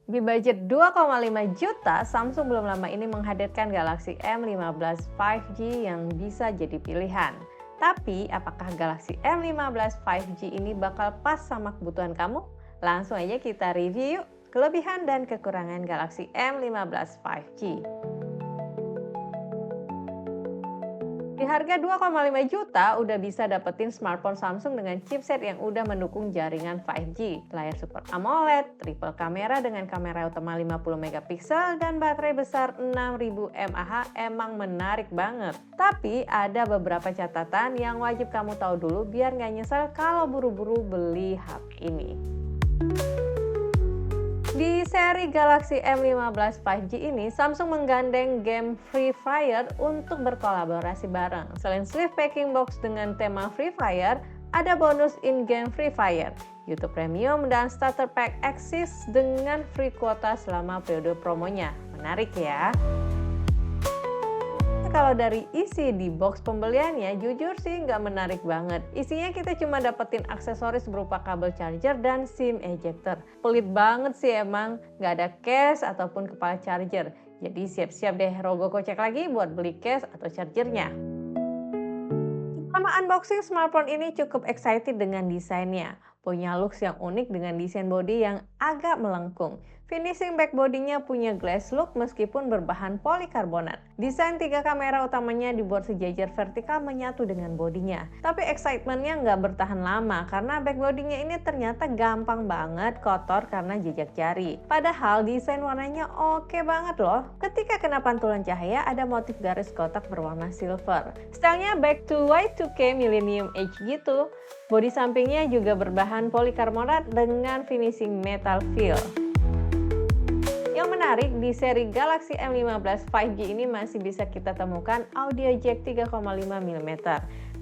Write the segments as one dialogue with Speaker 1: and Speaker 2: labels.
Speaker 1: Di budget 2,5 juta, Samsung belum lama ini menghadirkan Galaxy M15 5G yang bisa jadi pilihan. Tapi, apakah Galaxy M15 5G ini bakal pas sama kebutuhan kamu? Langsung aja kita review yuk kelebihan dan kekurangan Galaxy M15 5G. Di harga 2,5 juta udah bisa dapetin smartphone Samsung dengan chipset yang udah mendukung jaringan 5G, layar Super AMOLED, triple kamera dengan kamera utama 50 megapiksel dan baterai besar 6000 mAh emang menarik banget. Tapi ada beberapa catatan yang wajib kamu tahu dulu biar nggak nyesel kalau buru-buru beli HP ini. Di seri Galaxy M15 5G ini, Samsung menggandeng game Free Fire untuk berkolaborasi bareng. Selain sleeve packing box dengan tema Free Fire, ada bonus in-game Free Fire, YouTube Premium, dan Starter Pack Axis dengan free kuota selama periode promonya. Menarik ya? Kalau dari isi di box pembeliannya, jujur sih nggak menarik banget. Isinya kita cuma dapetin aksesoris berupa kabel charger dan SIM ejector. Pelit banget sih emang, nggak ada case ataupun kepala charger. Jadi siap-siap deh rogoh kocek lagi buat beli case atau chargernya. Selama unboxing smartphone ini cukup excited dengan desainnya. Punya looks yang unik dengan desain bodi yang agak melengkung. Finishing back bodinya punya glass look meskipun berbahan polikarbonat. Desain 3 kamera utamanya dibuat sejajar vertikal menyatu dengan bodinya. Tapi excitementnya nggak bertahan lama karena back bodinya ini ternyata gampang banget kotor karena jejak jari. Padahal desain warnanya oke banget loh. Ketika kena pantulan cahaya ada motif garis kotak berwarna silver. Stylenya back to Y2K Millennium Age gitu. Bodi sampingnya juga berbahan polikarbonat dengan finishing metal feel. Yang menarik, di seri Galaxy M15 5G ini masih bisa kita temukan audio jack 3,5 mm.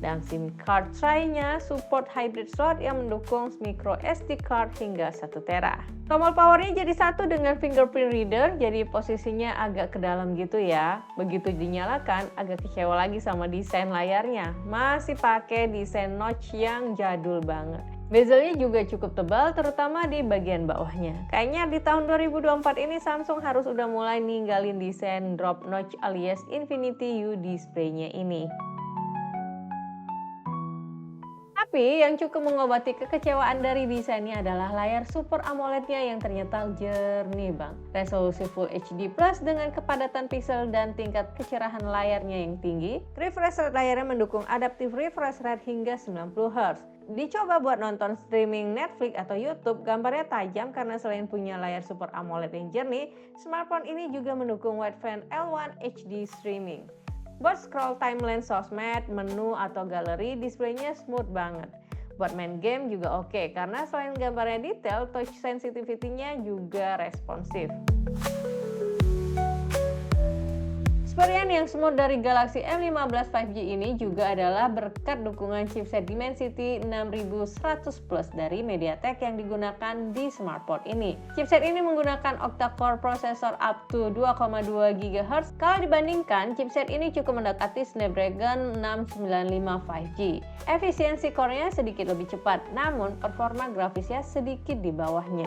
Speaker 1: Dan SIM card tray-nya support hybrid slot yang mendukung micro SD card hingga 1 tera. Tombol powernya jadi satu dengan fingerprint reader, jadi posisinya agak ke dalam gitu ya. Begitu dinyalakan, agak kecewa lagi sama desain layarnya. Masih pakai desain notch yang jadul banget. Bezelnya juga cukup tebal, terutama di bagian bawahnya. Kayaknya di tahun 2024 ini Samsung harus udah mulai ninggalin desain drop notch alias Infinity U display-nya ini. Tapi yang cukup mengobati kekecewaan dari desainnya adalah layar Super AMOLED-nya yang ternyata jernih bang. Resolusi Full HD Plus dengan kepadatan pixel dan tingkat kecerahan layarnya yang tinggi. Refresh rate layarnya mendukung adaptive refresh rate hingga 90 Hz. Dicoba buat nonton streaming Netflix atau YouTube, gambarnya tajam karena selain punya layar Super AMOLED yang jernih, smartphone ini juga mendukung Wideband L1 HD streaming. Buat scroll timeline sosmed, menu, atau galeri, displaynya smooth banget. Buat main game juga oke, karena selain gambarnya detail, touch sensitivity-nya juga responsif. Experience yang smooth dari Galaxy M15 5G ini juga adalah berkat dukungan chipset Dimensity 6100 Plus dari MediaTek yang digunakan di smartphone ini. Chipset ini menggunakan octa-core processor up to 2,2 GHz. Kalau dibandingkan, chipset ini cukup mendekati Snapdragon 695 5G. Efisiensi core-nya sedikit lebih cepat, namun performa grafisnya sedikit di bawahnya.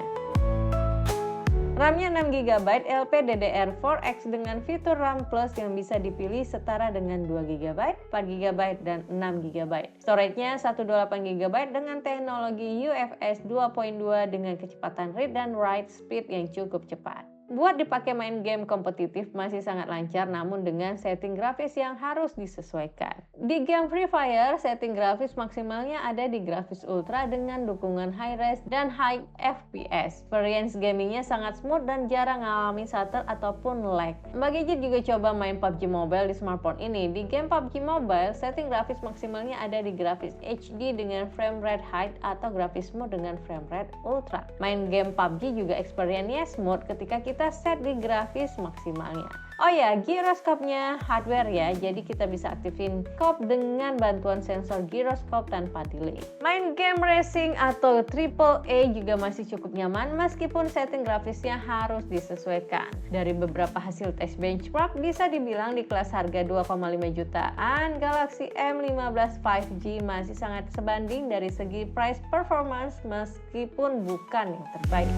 Speaker 1: RAM-nya 6GB LPDDR4X dengan fitur RAM Plus yang bisa dipilih setara dengan 2GB, 4GB, dan 6GB. Storage-nya 128GB dengan teknologi UFS 2.2 dengan kecepatan read dan write speed yang cukup cepat. Buat dipakai main game kompetitif masih sangat lancar, namun dengan setting grafis yang harus disesuaikan. Di game Free Fire, setting grafis maksimalnya ada di grafis ultra dengan dukungan high-res dan high FPS. Experience gamingnya sangat smooth dan jarang mengalami stutter ataupun lag. Mbak Gadget juga coba main PUBG Mobile di smartphone ini. Di game PUBG Mobile, setting grafis maksimalnya ada di grafis HD dengan frame rate high atau grafis smooth dengan frame rate ultra. Main game PUBG juga experience-nya smooth ketika kita set di grafis maksimalnya. Oh ya, gyroscope-nya hardware ya, jadi kita bisa aktifin scope dengan bantuan sensor gyroscope tanpa delay. Main game racing atau AAA juga masih cukup nyaman meskipun setting grafisnya harus disesuaikan. Dari beberapa hasil tes benchmark bisa dibilang di kelas harga 2,5 jutaan, Galaxy M15 5G masih sangat sebanding dari segi price performance meskipun bukan yang terbaik.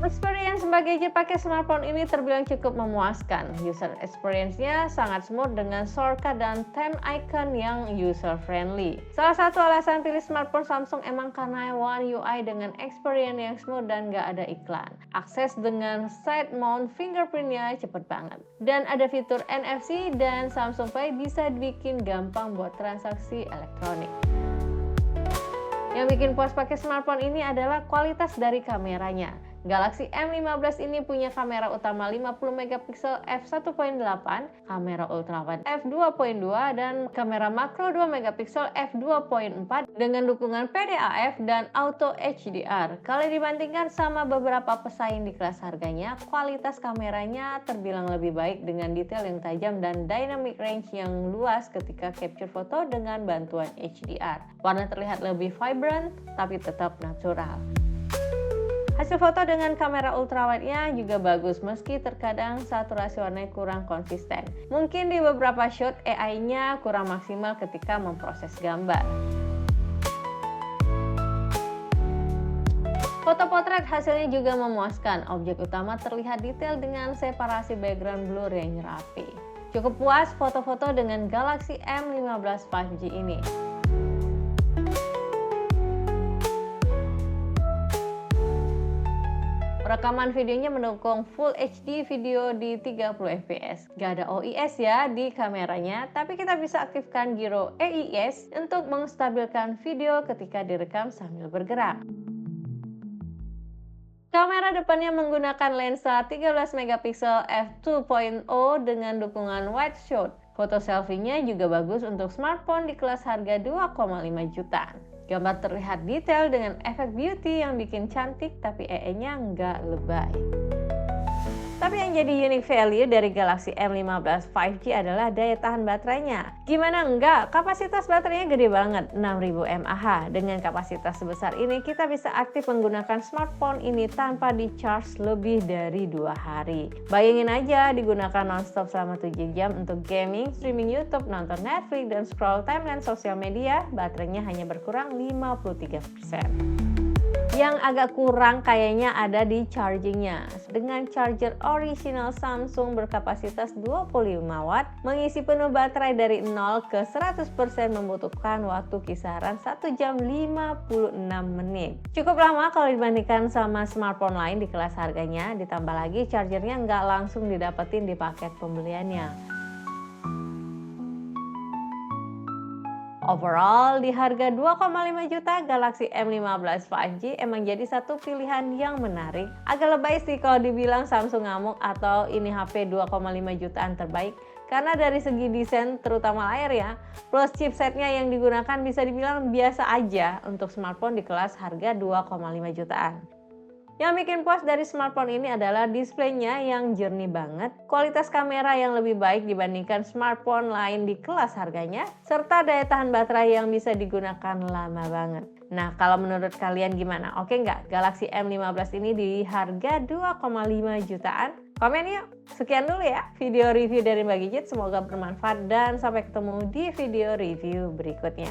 Speaker 1: Experience gadget pakai smartphone ini terbilang cukup memuaskan. User experience-nya sangat smooth dengan shortcut dan theme icon yang user-friendly. Salah satu alasan pilih smartphone Samsung emang karena One UI dengan experience yang smooth dan gak ada iklan. Akses dengan side mount fingerprint-nya cepet banget. Dan ada fitur NFC dan Samsung Pay bisa dibikin gampang buat transaksi elektronik. Yang bikin puas pakai smartphone ini adalah kualitas dari kameranya. Galaxy M15 ini punya kamera utama 50 megapiksel f1.8, kamera ultrawide f2.2, dan kamera makro 2 megapiksel f2.4 dengan dukungan PDAF dan auto HDR. Kalau dibandingkan sama beberapa pesaing di kelas harganya, kualitas kameranya terbilang lebih baik dengan detail yang tajam dan dynamic range yang luas ketika capture foto dengan bantuan HDR. Warna terlihat lebih vibrant tapi tetap natural. Hasil foto dengan kamera ultrawide-nya juga bagus meski terkadang saturasi warnanya kurang konsisten. Mungkin di beberapa shot AI-nya kurang maksimal ketika memproses gambar. Foto potret hasilnya juga memuaskan. Objek utama terlihat detail dengan separasi background blur yang rapi. Cukup puas foto-foto dengan Galaxy M15 5G ini. Rekaman videonya mendukung Full HD video di 30 fps. Gak ada OIS ya di kameranya, tapi kita bisa aktifkan Gyro AIS untuk menstabilkan video ketika direkam sambil bergerak. Kamera depannya menggunakan lensa 13 megapiksel f2.0 dengan dukungan wide shot. Foto selfie-nya juga bagus untuk smartphone di kelas harga 2,5 jutaan. Gambar terlihat detail dengan efek beauty yang bikin cantik tapi EE-nya nggak lebay. Tapi yang jadi unique value dari Galaxy M15 5G adalah daya tahan baterainya. Gimana enggak? Kapasitas baterainya gede banget, 6000 mAh. Dengan kapasitas sebesar ini, kita bisa aktif menggunakan smartphone ini tanpa di-charge lebih dari 2 hari. Bayangin aja digunakan non-stop selama 7 jam untuk gaming, streaming YouTube, nonton Netflix, dan scroll timeline sosial media, baterainya hanya berkurang 53%. Yang agak kurang kayaknya ada di chargingnya. Dengan charger original Samsung berkapasitas 25 watt, mengisi penuh baterai dari 0 ke 100% membutuhkan waktu kisaran 1 jam 56 menit. Cukup lama kalau dibandingkan sama smartphone lain di kelas harganya, ditambah lagi chargernya nggak langsung didapetin di paket pembeliannya. Overall, di harga 2,5 juta, Galaxy M15 5G emang jadi satu pilihan yang menarik. Agak lebay sih kalau dibilang Samsung ngamuk atau ini HP 2,5 jutaan terbaik. Karena dari segi desain, terutama layar ya, plus chipsetnya yang digunakan bisa dibilang biasa aja untuk smartphone di kelas harga 2,5 jutaan. Yang bikin puas dari smartphone ini adalah displaynya yang jernih banget, kualitas kamera yang lebih baik dibandingkan smartphone lain di kelas harganya, serta daya tahan baterai yang bisa digunakan lama banget. Nah, kalau menurut kalian gimana? Oke nggak Galaxy M15 ini di harga 2,5 jutaan? Komen yuk! Sekian dulu ya video review dari Mbak Gadget, semoga bermanfaat dan sampai ketemu di video review berikutnya.